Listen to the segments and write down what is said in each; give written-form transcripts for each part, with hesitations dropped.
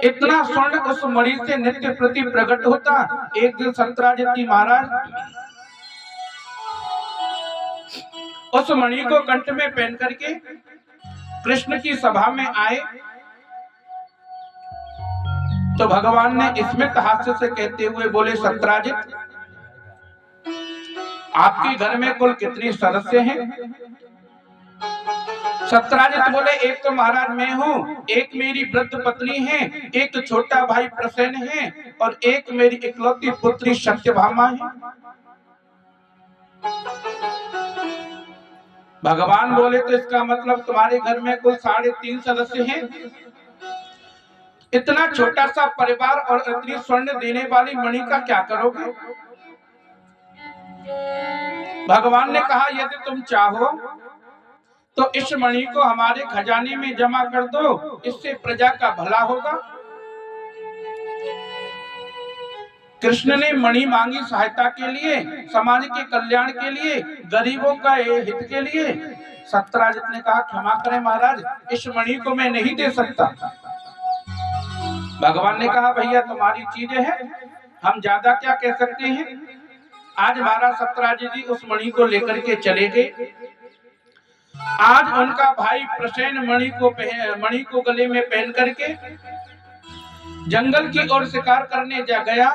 इतना स्वर्ण उस मणि से नित्य प्रति प्रकट होता। एक दिन सत्राजित महाराज उस मणि को कंठ में पहन करके कृष्ण की सभा में आए तो भगवान ने स्मित हास्य से कहते हुए बोले, सत्राजित आपके घर में कुल कितने सदस्य हैं? सत्राजित बोले, एक तो महाराज मैं हूँ, एक मेरी वृद्ध पत्नी है, एक छोटा भाई प्रसेन है और एक मेरी इकलौती पुत्री सत्यभामा है। भगवान बोले, तो इसका मतलब तुम्हारे घर में कुल 3.5 सदस्य हैं। इतना छोटा सा परिवार और इतनी स्वर्ण देने वाली मणि का क्या करोगे? भगवान ने कहा, यदि तुम चाहो तो इस मणि को हमारे खजाने में जमा कर दो, इससे प्रजा का भला होगा। कृष्ण ने मणि मांगी सहायता के लिए, समाज के कल्याण के लिए, गरीबों का हित के लिए। सत्राजित ने कहा, क्षमा करें महाराज, इस मणि को मैं नहीं दे सकता। भगवान ने कहा, भैया तुम्हारी चीजें हैं, हम ज्यादा क्या कह सकते हैं। आज महाराज सत्राजित जी उस मणि को लेकर के चले गए। आज उनका भाई प्रसेन मणि को गले में पहन करके जंगल की ओर शिकार करने जा गया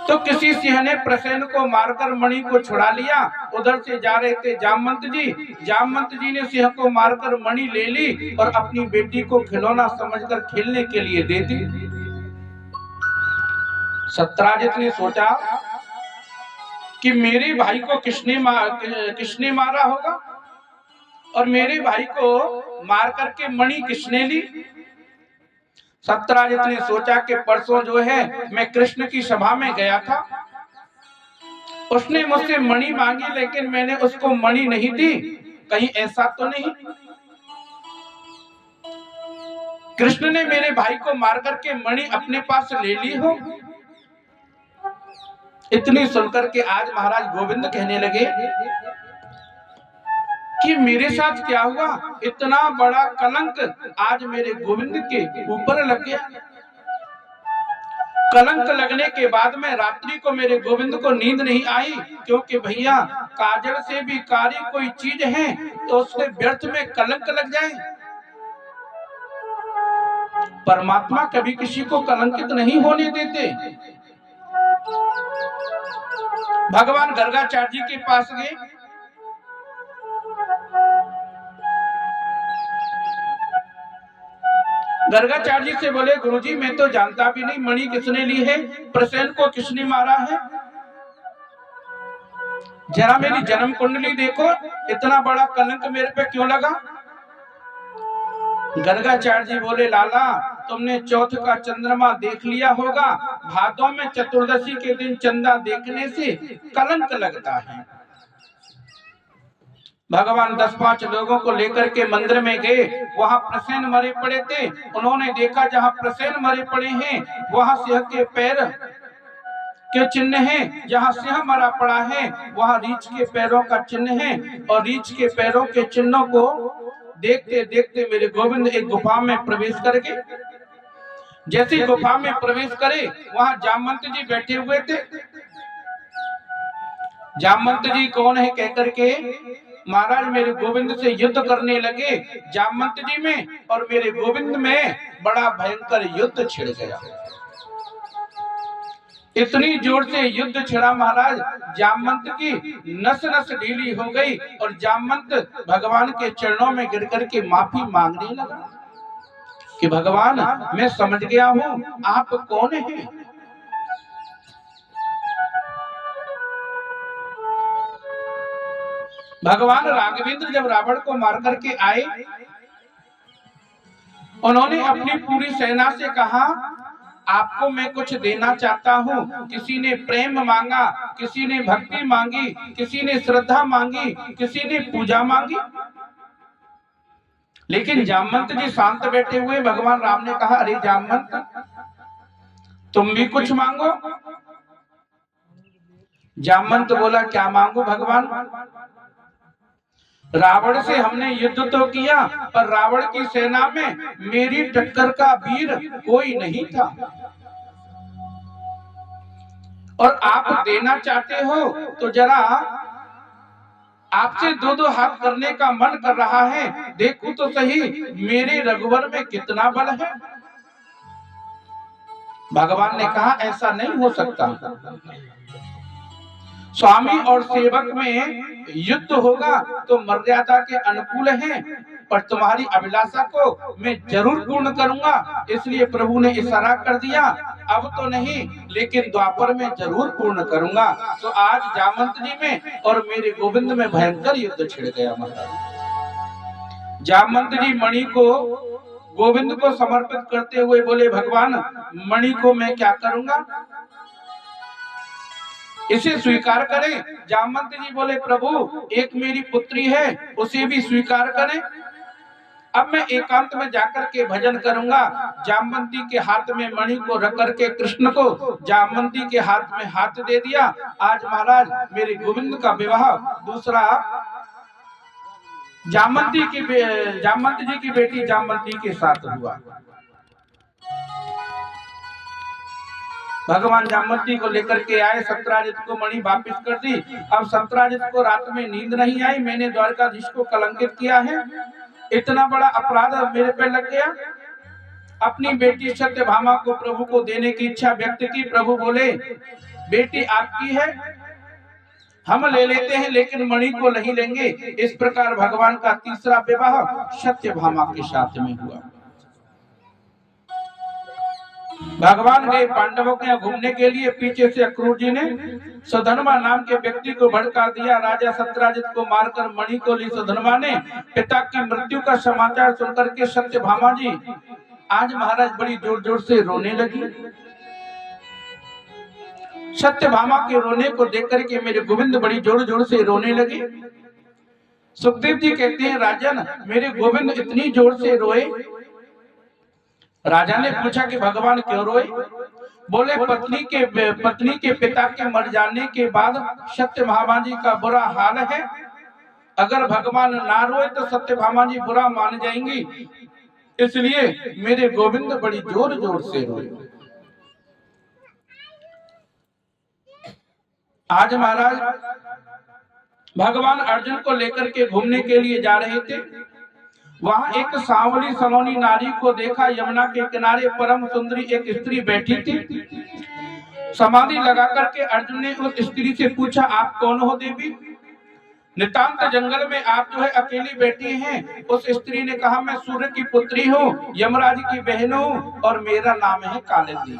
तो किसी सिंह ने प्रसेन को मारकर मणि को छुड़ा लिया। उधर से जा रहे थे जामवंत जी ने सिंह को मारकर मणि ले ली और अपनी बेटी को खिलौना समझकर खेलने के लिए दे दी। सत्राजित ने सोचा कि मेरे भाई को किसने मारा होगा और मेरे भाई को मार करके मणि किसने ली। सत्राजित ने सोचा कि परसों जो है मैं कृष्ण की सभा में गया था, उसने मुझसे मणि मांगी लेकिन मैंने उसको मणि नहीं दी, कहीं ऐसा तो नहीं कृष्ण ने मेरे भाई को मार करके मणि अपने पास ले ली हो। इतनी सुनकर के आज महाराज गोविंद कहने लगे कि मेरे साथ क्या हुआ, इतना बड़ा कलंक आज मेरे गोविंद के ऊपर लग गया। कलंक लगने के बाद में रात्रि को मेरे गोविंद को नींद नहीं आई, क्योंकि भैया काजल से भी कारी कोई चीज है तो उसके व्यर्थ में कलंक लग जाए। परमात्मा कभी किसी को कलंकित नहीं होने देते। भगवान गर्गाचार्य जी के पास गए, गर्गाचार्य जी से बोले, गुरुजी मैं तो जानता भी नहीं मणि किसने ली है, प्रसेन को किसने मारा है, जरा मेरी जन्म कुंडली देखो, इतना बड़ा कलंक मेरे पे क्यों लगा। गर्गाचार्य जी बोले, लाला तुमने चौथ का चंद्रमा देख लिया होगा, भादों में चतुर्दशी के दिन चंदा देखने से कलंक लगता है। भगवान 10-5 लोगों को लेकर के मंदिर में गए, वहां प्रसेन मरे पड़े थे। उन्होंने देखा जहां प्रसेन मरे पड़े हैं वहां सिंह के पैर के चिन्ह हैं, जहां सिंह मरा पड़ा है वहां रीछ के पैरों का चिन्ह है, और रीछ के पैरों के चिन्हों को देखते देखते मेरे गोविंद एक गुफा में प्रवेश कर गए। जैसे गुफा में प्रवेश करे वहां जामवंत जी बैठे हुए थे। जामवंत जी कौन है कहकर के महाराज मेरे गोविंद से युद्ध करने लगे। जामवंत जी में और मेरे गोविंद में बड़ा भयंकर युद्ध छिड़ गया। इतनी जोर से युद्ध छिड़ा महाराज, जामवंत की नस नस ढीली हो गई और जामवंत भगवान के चरणों में गिर करके माफी मांगने लगा कि भगवान मैं समझ गया हूँ आप कौन हैं। भगवान राघवेंद्र जब रावण को मार करके आए, उन्होंने अपनी पूरी सेना से कहा आपको मैं कुछ देना चाहता हूँ। किसी ने प्रेम मांगा, किसी ने भक्ति मांगी, किसी ने श्रद्धा मांगी, किसी ने पूजा मांगी, लेकिन जामवंत जी शांत बैठे हुए। भगवान राम ने कहा अरे जामवंत तुम भी कुछ मांगो। जामवंत बोला क्या मांगो भगवान। रावण से हमने युद्ध तो किया, पर रावण की सेना में मेरी टक्कर का वीर कोई नहीं था। और आप देना चाहते हो तो जरा आपसे दो दो हाथ करने का मन कर रहा है, देखो तो सही मेरे रघुवर में कितना बल है। भगवान ने कहा ऐसा नहीं हो सकता, स्वामी और सेवक में युद्ध होगा तो मर्यादा के अनुकूल है, पर तुम्हारी अभिलाषा को मैं जरूर पूर्ण करूंगा। इसलिए प्रभु ने इशारा कर दिया, अब तो नहीं लेकिन द्वापर में जरूर पूर्ण करूंगा। तो आज जामंत जी में और मेरे गोविंद में भयंकर युद्ध छिड़ गया। महाराज जामंत जी मणि को गोविंद को समर्पित करते हुए बोले, भगवान मणि को मैं क्या करूंगा, इसे स्वीकार करें। जामवंत जी बोले, प्रभु एक मेरी पुत्री है उसे भी स्वीकार करें। अब मैं एकांत में जाकर के भजन करूंगा। जामवंती के हाथ में मणि को रख करके कृष्ण को जामवंती के हाथ में हाथ दे दिया। आज महाराज मेरे गोविंद का विवाह दूसरा जामवंत जी की बेटी जामवंती के साथ हुआ। भगवान जामवंती को लेकर के आए, सत्राजित को मणि वापिस कर दी। अब सत्राजित को रात में नींद नहीं आई, मैंने द्वारकाधीश को कलंकित किया है, इतना बड़ा अपराध मेरे पे लग गया। अपनी बेटी सत्यभामा को प्रभु को देने की इच्छा व्यक्त की। प्रभु बोले, बेटी आपकी है, हम ले लेते हैं लेकिन मणि को नहीं लेंगे। इस प्रकार भगवान का तीसरा विवाह सत्यभामा के साथ में हुआ। भगवान गए पांडवों के यहाँ घूमने के लिए, पीछे से अक्रूर जी ने सुधन्वा नाम के व्यक्ति को भड़का दिया। राजा सत्राजित को मारकर मणि को ली। सुधन्वा ने पिता की मृत्यु का समाचार सुनकर के सत्यभामा जी आज महाराज बड़ी जोर जोर से रोने लगी। सत्यभामा के रोने को देख करके मेरे गोविंद बड़ी जोर जोर से रोने लगे। सुखदेव जी कहते हैं, राजन मेरे गोविंद इतनी जोर से रोए। राजा ने पूछा कि भगवान क्यों रोए? बोले, पत्नी के पिता के मर जाने के बाद सत्यभामा जी का बुरा हाल है। अगर भगवान ना रोए तो सत्यभामा जी बुरा मान जाएंगी, इसलिए मेरे गोविंद बड़ी जोर जोर से रोए। आज महाराज भगवान अर्जुन को लेकर के घूमने के लिए जा रहे थे। वहां एक सांवली सलोनी नारी को देखा। यमुना के किनारे परम सुंदरी एक स्त्री बैठी थी। समाधि लगा करके अर्जुन ने उस स्त्री से पूछा, आप कौन हो देवी? नितांत जंगल में आप जो है अकेली बैठी हैं। उस स्त्री ने कहा, मैं सूर्य की पुत्री हूँ, यमराज की बहन हूँ और मेरा नाम है कालिंदी।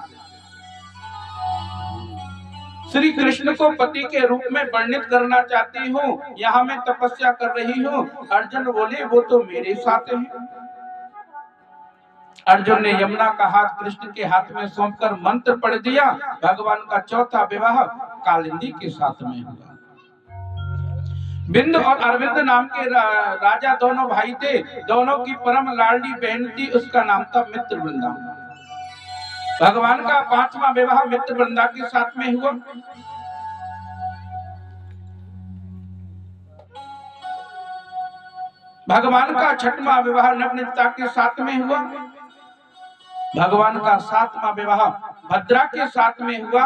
श्री कृष्ण को पति के रूप में वर्णित करना चाहती हूँ, यहाँ मैं तपस्या कर रही हूँ। अर्जुन बोले, वो तो मेरे साथ है। अर्जुन ने यमुना का हाथ कृष्ण के हाथ में सौंपकर मंत्र पढ़ दिया। भगवान का चौथा विवाह कालिंदी के साथ में हुआ। बिंदु और अरविंद नाम के राजा दोनों भाई थे। दोनों की परम लाडली बहन थी, उसका नाम था मित्रवृंदा। भगवान का पांचवा विवाह मित्रवृंदा के साथ में हुआ। भगवान का छठवां विवाह नवनीता के साथ में हुआ। भगवान का सातवां विवाह भद्रा के साथ में हुआ।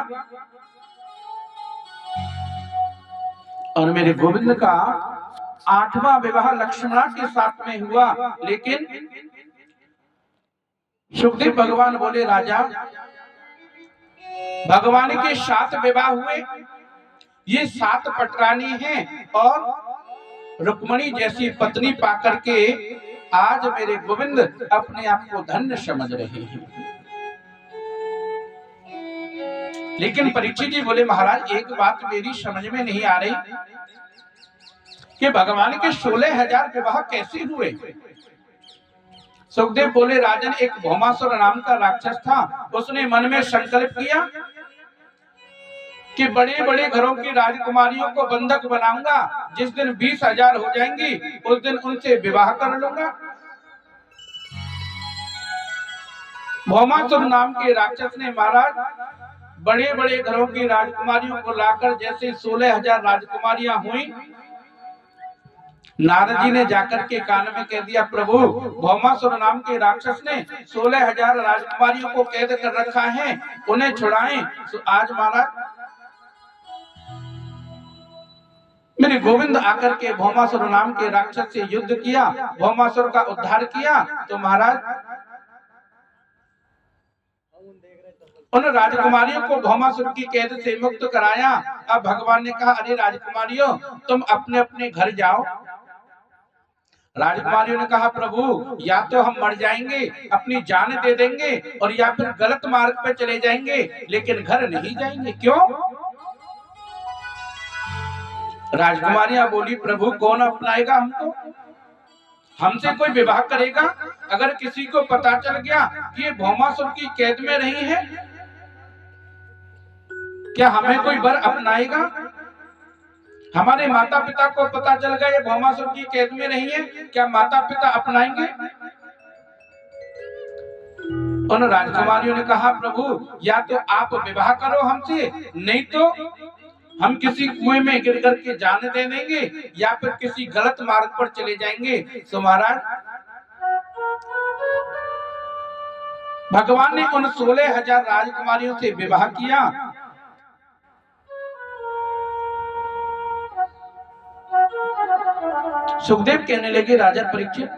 और मेरे गोविंद का आठवां विवाह लक्ष्मणा के साथ में हुआ। लेकिन सुखदेव भगवान बोले, राजा भगवान के 7 विवाह हुए, ये 7 पटरानी हैं और रुक्मणी जैसी पत्नी पाकर के आज मेरे गोविंद अपने आप को धन्य समझ रहे हैं। लेकिन परीक्षित जी बोले, महाराज एक बात मेरी समझ में नहीं आ रही कि भगवान के 16,000 विवाह कैसे हुए? सुखदेव बोले, राजन एक भौमासुर नाम का राक्षस था। उसने मन में संकल्प किया कि बड़े बड़े घरों की राजकुमारियों को बंधक बनाऊंगा, जिस दिन 20,000 हो जाएंगी उस दिन उनसे विवाह कर लूंगा। भौमासुर नाम के राक्षस ने महाराज बड़े बड़े घरों की राजकुमारियों को लाकर, जैसे 16,000 राजकुमारियां हुई, नारद जी ने जाकर के कान में कह दिया, प्रभु भौमासुर नाम के राक्षस ने 16,000 राजकुमारियों को कैद कर रखा है, उन्हें छुड़ाएं। तो आज महाराज मेरे गोविंद आकर के भौमासुर नाम के राक्षस से युद्ध किया, भौमासुर का उद्धार किया। तो महाराज उन राजकुमारियों को भौमासुर की कैद से मुक्त कराया। अब भगवान ने कहा, अरे राजकुमारियों तुम अपने अपने घर जाओ। राजकुमारियों ने कहा, प्रभु या तो हम मर जाएंगे, अपनी जान दे देंगे, और या फिर गलत मार्ग पे चले जाएंगे, लेकिन घर नहीं जाएंगे। क्यों? राजकुमारियां बोली, प्रभु कौन अपनाएगा हमको? हमसे कोई विवाह करेगा? अगर किसी को पता चल गया कि ये भौमासुर की कैद में रही है, क्या हमें कोई वर अपनाएगा? हमारे माता पिता को पता चल गया ये भौमासुर की कैद में रही है, क्या माता पिता अपनाएंगे? उन राजकुमारियों ने कहा, प्रभु या तो आप विवाह करो हमसे, नहीं तो हम किसी कुएं में गिर करके जान दे देंगे, या फिर किसी गलत मार्ग पर चले जाएंगे। तो महाराज भगवान ने उन 16,000 राजकुमारियों से विवाह किया। सुखदेव कहने लगे, राजा परीक्षित,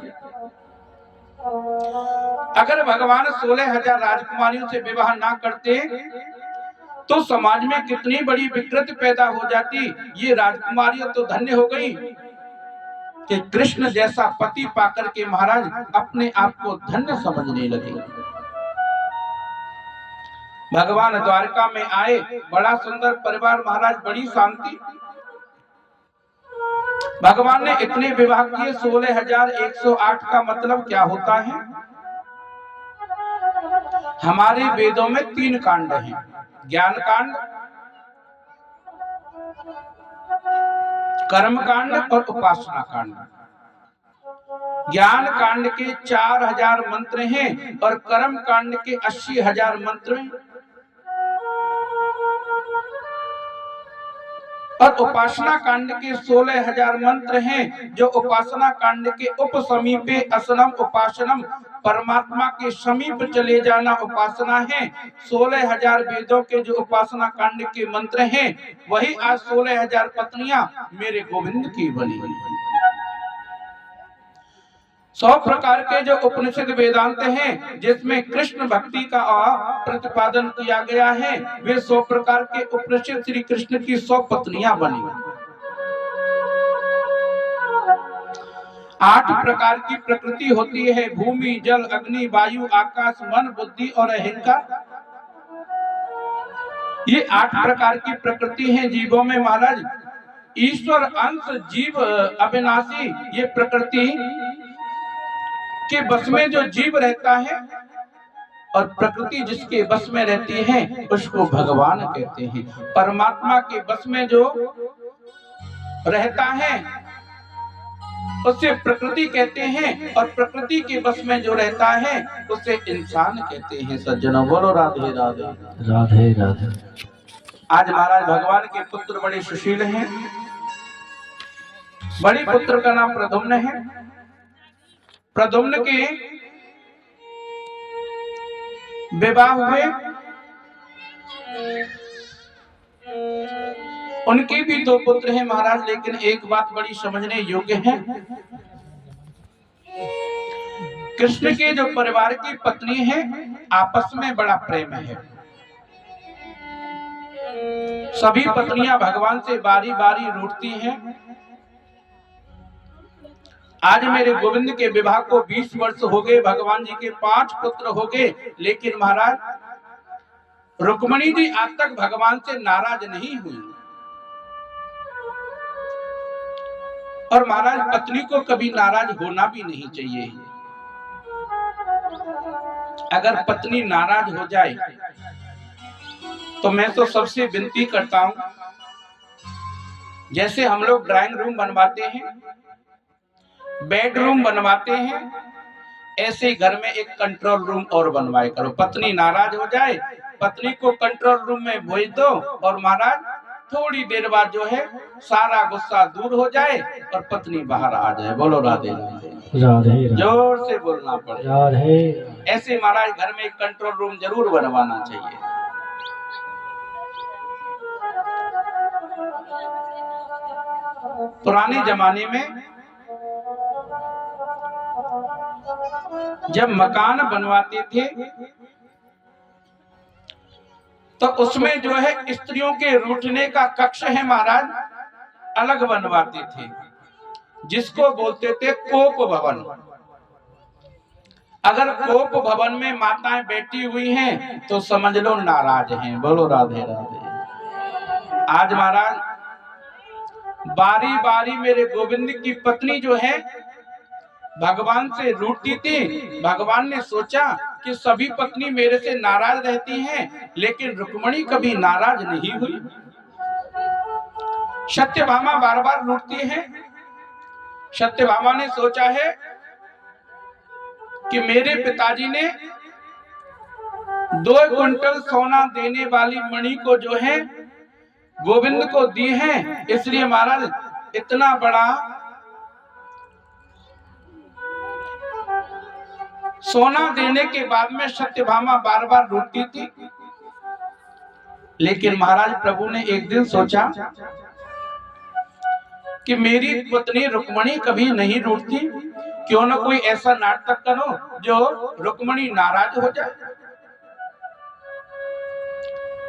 अगर भगवान 16,000 राजकुमारियों से विवाह ना करते तो समाज में कितनी बड़ी विकृति पैदा हो जाती। ये राजकुमारियां तो धन्य हो गई कि कृष्ण जैसा पति पाकर के महाराज अपने आप को धन्य समझने लगे। भगवान द्वारका में आए, बड़ा सुंदर परिवार महाराज, बड़ी शांति। भगवान ने इतने विवाह किए। 16,108 का मतलब क्या होता है? हमारे वेदों में 3 कांड हैं, ज्ञान कांड, कर्म कांड और उपासना कांड। ज्ञान कांड के 4,000 मंत्र हैं और कर्म कांड के 80,000 मंत्र हैं, और उपासना कांड के 16,000 मंत्र हैं, जो उपासना कांड के उपसमीपे असनम उपासनम, परमात्मा के समीप चले जाना उपासना है। 16,000 वेदों के जो उपासना कांड के मंत्र हैं, वही आज 16,000 पत्नियां मेरे गोविंद की बनी। 100 प्रकार के जो उपनिषद वेदांत हैं, जिसमें कृष्ण भक्ति का प्रतिपादन किया गया है, वे 100 प्रकार के उपनिषद श्री कृष्ण की 100 पत्नियां बनी। 8 प्रकार की प्रकृति होती है, भूमि, जल, अग्नि, वायु, आकाश, मन, बुद्धि और अहंकार। ये 8 प्रकार की प्रकृति है जीवों में महाराज। ईश्वर अंश जीव अविनाशी, ये प्रकृति के बस में जो जीव रहता है, और प्रकृति जिसके बस में रहती है उसको भगवान कहते हैं। परमात्मा के बस में जो रहता है उसे प्रकृति कहते हैं, और प्रकृति के बस में जो रहता है उसे इंसान कहते हैं। सज्जनों बोलो राधे राधे राधे राधे। आज महाराज भगवान के पुत्र बड़े सुशील हैं। बड़ी पुत्र का नाम प्रद्युम्न है। प्रद्युम्न के विवाह हुए, उनके भी 2 पुत्र हैं महाराज, लेकिन एक बात बड़ी समझने योग्य है। कृष्ण के जो परिवार की पत्नी है, आपस में बड़ा प्रेम है। सभी पत्नियां भगवान से बारी बारी रूठती हैं। आज मेरे गोविंद के विवाह को 20 वर्ष हो गए, भगवान जी के 5 पुत्र हो गए, लेकिन महाराज रुक्मणी जी आज तक भगवान से नाराज नहीं हुई। और महाराज पत्नी को कभी नाराज होना भी नहीं चाहिए। अगर पत्नी नाराज हो जाए तो मैं तो सबसे विनती करता हूं, जैसे हम लोग ड्राइंग रूम बनवाते हैं, बेडरूम बनवाते हैं, ऐसे घर में एक कंट्रोल रूम और बनवाए करो। पत्नी नाराज हो जाए, पत्नी को कंट्रोल रूम में भेज दो, और महाराज थोड़ी देर बाद जो है सारा गुस्सा दूर हो जाए और पत्नी बाहर आ जाए। बोलो राधे राधे। राधे जोर से बोलना पड़ेगा। राधे। ऐसे महाराज घर में एक कंट्रोल रूम जरूर बनवाना चाहिए। पुराने जमाने में जब मकान बनवाते थे तो उसमें जो है स्त्रियों के रूठने का कक्ष है महाराज अलग बनवाते थे, जिसको बोलते थे कोप भवन। अगर कोप भवन में माताएं बैठी हुई हैं तो समझ लो नाराज हैं। बोलो राधे राधे। आज महाराज बारी बारी मेरे गोविंद की पत्नी जो है भगवान से रूठी थी। भगवान ने सोचा कि सभी पत्नी मेरे से नाराज रहती हैं, लेकिन रुक्मणी कभी नाराज नहीं हुई। सत्यभामा बार बार रूठती है। सत्यभामा ने सोचा है कि मेरे पिताजी ने 2 क्विंटल सोना देने वाली मणि को जो है गोविंद को दी है, इसलिए महाराज इतना बड़ा सोना देने के बाद में सत्यभामा बार बार रूठती थी। लेकिन महाराज प्रभु ने एक दिन सोचा कि मेरी पत्नी रुक्मणी कभी नहीं रूठती, क्यों ना कोई ऐसा नाटक करो जो रुक्मणी नाराज हो जाए।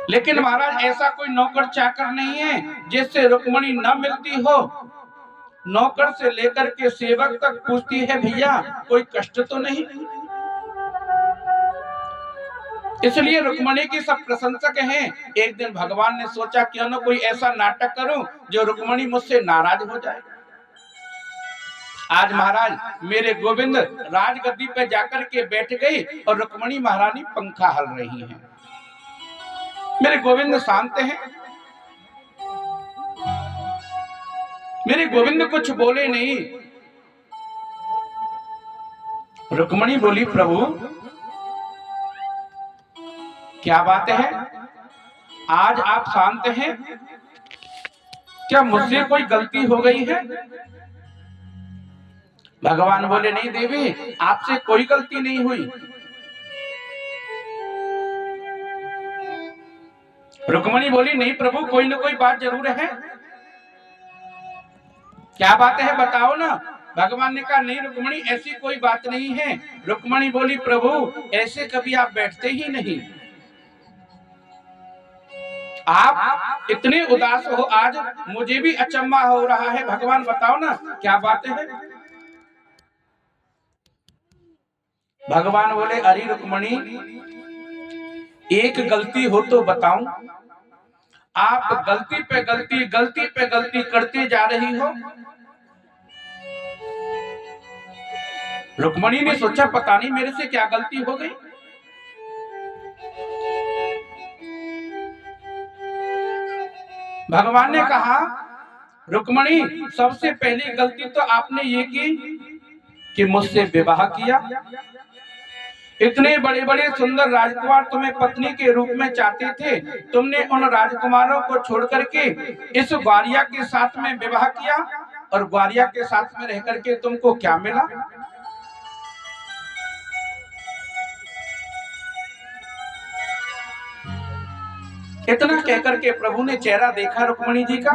लेकिन महाराज ऐसा कोई नौकर चाकर नहीं है जिससे रुक्मणी न मिलती हो। नौकर से लेकर के सेवक तक पूछती है भैया कोई कष्ट तो नहीं। इसलिए रुक्मणी की सब प्रशंसक हैं। एक दिन भगवान ने सोचा क्यों ना कोई ऐसा नाटक करूं जो रुक्मणी मुझसे नाराज हो जाए। आज महाराज मेरे गोविंद राजगद्दी पे जाकर के बैठ गई और रुक्मणी महारानी पंखा हल रही हैं। मेरे गोविंद शांत हैं। मेरे गोविंद कुछ बोले नहीं। रुक्मणी बोली प्रभु क्या बात है, आज आप शांत हैं, क्या मुझसे कोई गलती हो गई है? भगवान बोले नहीं देवी आपसे कोई गलती नहीं हुई। रुक्मणी बोली नहीं प्रभु कोई ना कोई बात जरूर है। क्या बात है बताओ ना। भगवान ने कहा नहीं रुक्मणी ऐसी कोई बात नहीं है। रुक्मणी बोली प्रभु ऐसे कभी आप बैठते ही नहीं, आप इतने उदास हो, आज मुझे भी अचंभा हो रहा है। भगवान बताओ ना क्या बात है। भगवान बोले अरे रुक्मणी एक गलती हो तो बताऊं। आप गलती पे गलती करते जा रही हो। रुक्मणी ने सोचा पता नहीं मेरे से क्या गलती हो गई। भगवान ने कहा रुक्मणी सबसे पहली गलती तो आपने ये की कि मुझसे विवाह किया। इतने बड़े बड़े सुंदर राजकुमार तुम्हें पत्नी के रूप में चाहते थे, तुमने उन राजकुमारों को छोड़ करके इस ग्वारिया के साथ में विवाह किया और ग्वारिया के साथ में रह करके तुमको क्या मिला? इतना कहकर के प्रभु ने चेहरा देखा रुक्मणी जी का,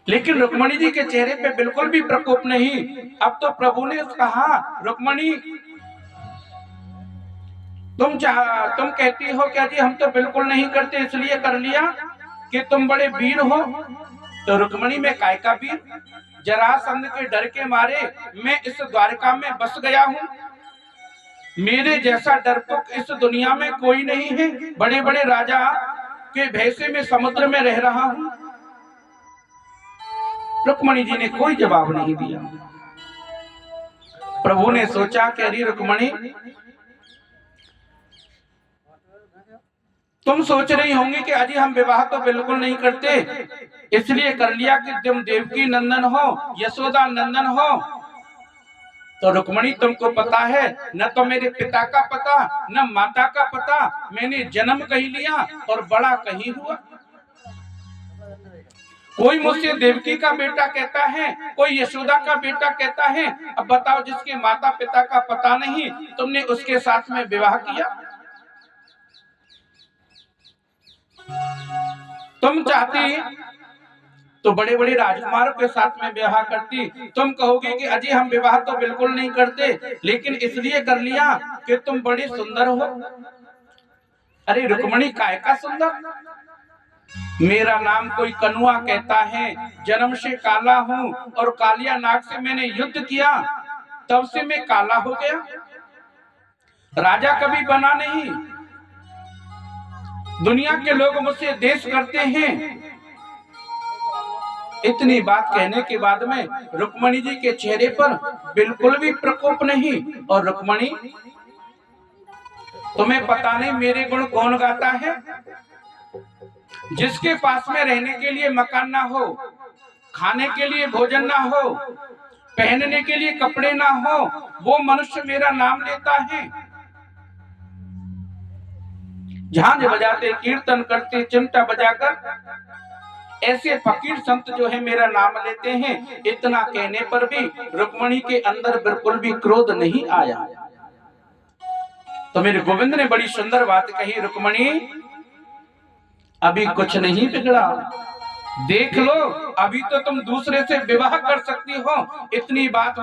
लेकिन रुक्मणी जी के चेहरे पे बिल्कुल भी प्रकोप नहीं। अब तो प्रभु ने कहा रुक्मणी तुम कहती हो क्या जी हम तो बिल्कुल नहीं करते, इसलिए कर लिया कि तुम बड़े वीर हो। तो रुक्मणी में काय का वीर, जरासंध के डर के मारे मैं इस द्वारका में बस गया हूँ। मेरे जैसा डरपोक इस दुनिया में कोई नहीं है। बड़े बड़े राजा के भय से मैं समुद्र में रह रहा हूँ। रुक्मणी जी ने कोई जवाब नहीं दिया। प्रभु ने सोचा कि अरे रुक्मणी तुम सोच रही होंगी कि अजी हम विवाह तो बिल्कुल नहीं करते, इसलिए कर लिया कि तुम देवकी नंदन हो, यशोदा नंदन हो। तो रुक्मणी तुमको पता है न तो मेरे पिता का पता न माता का पता, मैंने जन्म कहीं लिया और बड़ा कहीं हुआ। कोई मुझसे देवकी का बेटा कहता है, कोई यशोदा का बेटा कहता है। अब बताओ, जिसके माता पिता का पता नहीं, तुमने उसके साथ में विवाह किया। तुम चाहती तो बड़े बड़े राजकुमारों के साथ में विवाह करती। तुम कहोगे कि अजी हम विवाह तो बिल्कुल नहीं करते, लेकिन इसलिए कर लिया कि तुम बड़ी सुंदर हो। अरे रुक्मणी काय का सुंदर? मेरा नाम कोई कनुआ कहता है, जन्म से काला हूँ और कालिया नाग से मैंने युद्ध किया, तब से मैं काला हो गया। राजा कभी बना नहीं। दुनिया के लोग मुझसे देश करते हैं। इतनी बात कहने के बाद में रुक्मणी जी के चेहरे पर बिल्कुल भी प्रकोप नहीं। और रुक्मणी, तुम्हें पता नहीं मेरे गुण कौन गाता है? जिसके पास में रहने के लिए मकान ना हो, खाने के लिए भोजन ना हो, पहनने के लिए कपड़े ना हो, वो मनुष्य मेरा नाम लेता है। झांझ बजाते, कीर्तन करते, चिमटा बजाकर ऐसे फकीर संत जो है मेरा नाम लेते हैं। इतना कहने पर भी रुक्मणी के अंदर बिल्कुल भी क्रोध नहीं आया। तो मेरे गोविंद ने बड़ी सुंदर बात कही, रुक्मणी अभी कुछ नहीं बिगड़ा, देख लो, अभी तो तुम दूसरे से विवाह कर सकती हो। इतनी बात